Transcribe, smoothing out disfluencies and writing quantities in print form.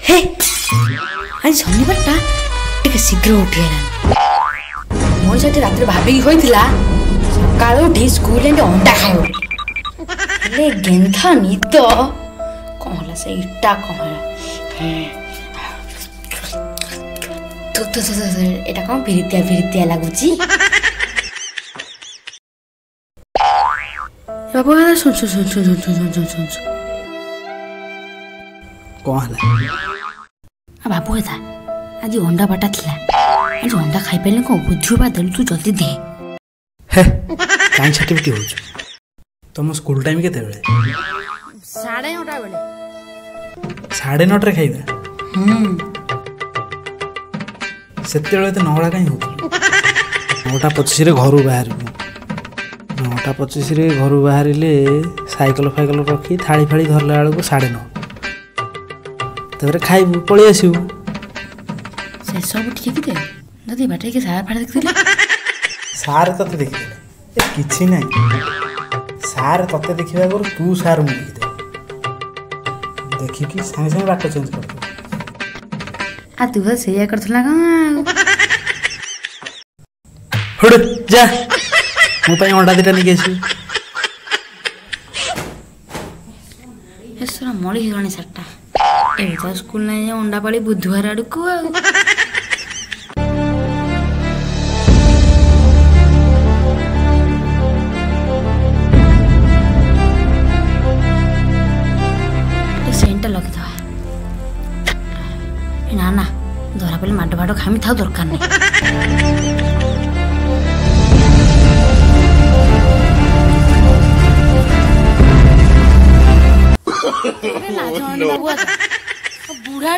हे आज शनिवारटा टिके शीघ्र उठिगला मोर जति रात्री भाबी होइतिला सकाळ उठी स्कूल एंड अंडा खायो ले गेंथा निद कहला से इटा कहला तो एटा कौन फिरितिया लागुची बाबू दादा सुन कौन है बाबू दादा आज अंडा बाटा थिला आज अंडा खाई पेले को बुझु बा दल तू जल्दी दे हे काई छाटिबिटी हो तुम स्कूल टाइम केते बेले 9:30 बेले 9:30 रे खाइबा सेते बेले त नगळा काई हो 9:25 रे घर बाहर 9:25 रे घर बाहरिले साइकिल फाइकल रखी थाली फाली धरला बेलू 9:30 तबरे खाइबू पळी आसीबू से सब ठीक दे नदी बाटे के सार फाड़ देखथिले सार तते देखिले ए किछि नै सार तते देखिबा गुरु तू सार मु देखि कि संगे संगे बाट चेंज कर आ तू सेया करथला का हड जा मु पई अंडा दिटा निके आसी एसरा मळी हिगणी सट्टा ए तो स्कूल नै अंडा पाली बुधवार आडकू आ सेंटा लगी था ना ना धरा पहले माड बाड़ खामी था दरकार नहीं बुढ़ा